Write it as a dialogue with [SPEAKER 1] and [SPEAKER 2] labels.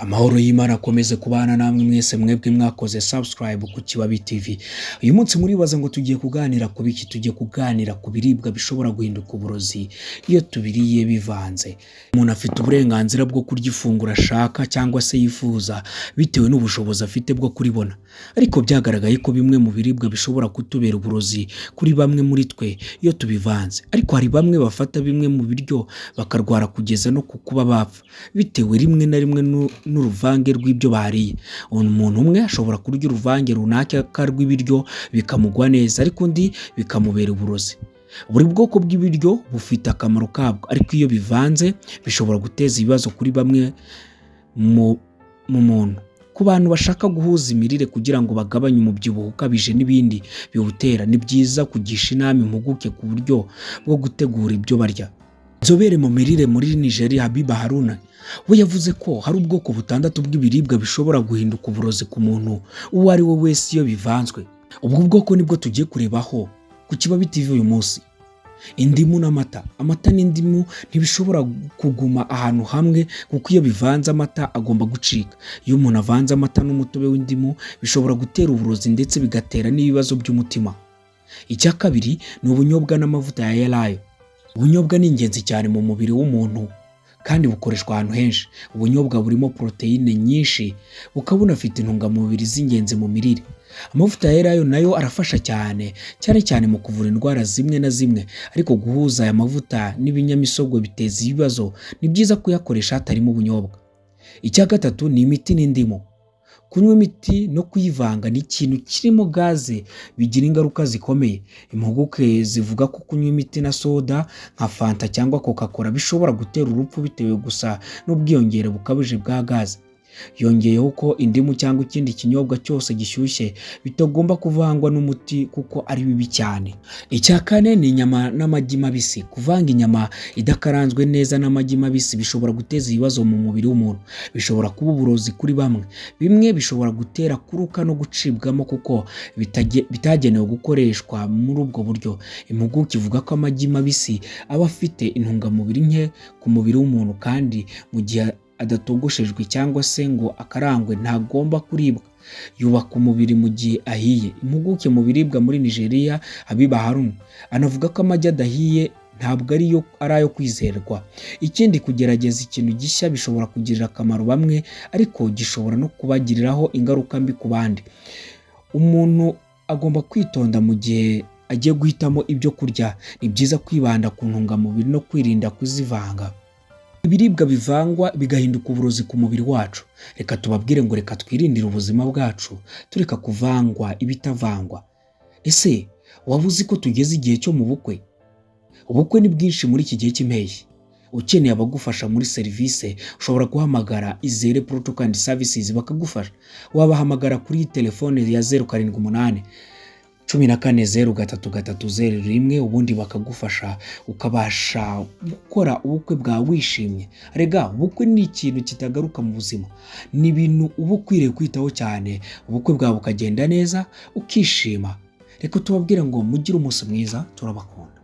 [SPEAKER 1] Amahoro y'Imana akomeze kubana namwe mwese mwebwe mwakoze subscribe ku Kibabi TV. Uyu munsi muribaza ngo tugiye kuganira ku biki? Tugiye kuganira ku biribwa bishobora guhinduka uburozi iyo tubiriye bivanze. Umuntu afite uburenganzira bwo kurya ifunguro ashaka cyangwa se yifuza bitewe n'ubushobozi afite bwo kuribona. Ariko byagaragaye ko bimwe mu biribwa bishobora kutubera uburozi kuri bamwe muri twe iyo tubivanze. Ariko hari bamwe bafata bimwe mu biryo bakarwara kugeza no kuba bapfa bitewe rimwe na rimwe n'uruvange rw'ibyo bariye. Umuntu umwe ashobora kurya uruvange runaka rw'ibiryo bikamugwa neza, ariko undi bikamubera uburozi. Buri bwoko bw'ibiryo bufite akamaro kabwo, ariko iyo bivanze bishobora guteza ibibazo kuri bamwe mu muntu. Ku bantu bashaka guhuza imirire kugira ngo bagabanye umubyibuho ukabije n'ibindi biwutera, ni byiza kugisha inama impuguke ku buryo bwo gutegura ibyo barya. Inzobere mu mirire muri Nigeria, Habiba Haruna, we yavuze ko hari ubwoko butandatu bw'ibiribwa bishobora guhinduka uburozi ku muntu uwo ari we wese iyo bivanzwe. Ubwo bwoko nibwo tugiye kurebaho ku Kibabi TV uyu munsi. Indimu n'amata. Amata n'indimu ntibishobora kuguma ahantu hamwe kuko iyo bivanze amata agomba gucika. Iyo umuntu avanze amata n'umutobe w'indimu bishobora gutera uburozi ndetse bigatera n'ibibazo by'umutima. Icya kabiri ni ubunyobwa n'amavuta ya elayo. Ubunyobwa ni ingenzi cyane mu mubiri w'umuntu kandi bukoreshwa ahantu henshi. Ubunyobwa burimo poroteyine nyinshi, bukaba bunafite intungamubiri z'ingenzi mu mirire. Amavuta ya elayo nayo arafasha cyane cyane mu kuvura indwara zimwe na zimwe, ariko guhuza aya mavuta n'ibinyamisogwe biteza ibibazo. Ni byiza kuyakoresha hatarimo ubunyobwa. Icya gatatu ni imiti n'indimu. Kunywa imiti no kuyivanga ni ikintu kirimo gaze bigira ingaruka zikomeye. Impuguke zivuga ko kunywa imiti na soda nka Fanta cyangwa Coca-Cola bishobora gutera urupfu bitewe gusa n'ubwiyongere bukabije bwa gaze. Yongeyeho ko indimu cyangwa ikindi kinyobwa cyose gishyushye bitagomba kuvangwa n'umuti kuko ari bibi cyane. Icya kane ni inyama n'amagi mabisi. Kuvanga inyama idakaranzwe neza n'amagi mabisi bishobora guteza ibibazo mu mubiri w'umuntu. Bishobora kuba uburozi kuri bamwe. Bimwe bishobora gutera kuruka no gucibwamo kuko bitagenewe gukoreshwa muri ubwo buryo. Impuguke ivuga ko amagi mabisi aba afite intungamubiri nke ku mubiri w'umuntu, kandi mu gihe adatogoshejwe cyangwa se ngo akarangwe ntagomba kuribwa. Yubaka umubiri mu gihe ahiye. Impuguke mu biribwa muri Nigeria, Habiba Haruna, anavuga ko amagi adahiye ntabwo ari ayo kwizerwa. Ikindi, kugerageza ikintu gishya bishobora kugirira akamaro bamwe, ariko gishobora no kubagiriraho ingaruka mbi ku bandi. Umuntu agomba kwitonda mu gihe agiye guhitamo ibyo kurya. Ni byiza kwibanda ku ntungamubiri no kwirinda kuzivanga. Ibiribwa bivangwa bigahinduka uburozi ku mubiri wacu. Reka tubabwire ngo reka twirindire ubuzima bwacu tureka kuvangwa ibitavangwa. Ese waba uzi ko tugeze igihe cyo mu bukwe? Ubukwe ni bwinshi muri iki gihe cy'impeshyi. Ukeneye abagufasha muri serivisi ushobora guhamagara Izere Protocol and Services bakagufasha. Wabahamagara kuri telefone ya 078 14 ubundi bakagufasha ukabasha gukora ubukwe bwawe wishimye. Rega, ubukwe ni ikintu kitagaruka mu buzima. Ni ibintu uba ukwiriye kwitaho cyane, ubukwe bwawe bukagenda neza ukishima. Reka tubabwire ngo mugire umunsi mwiza, turabakunda.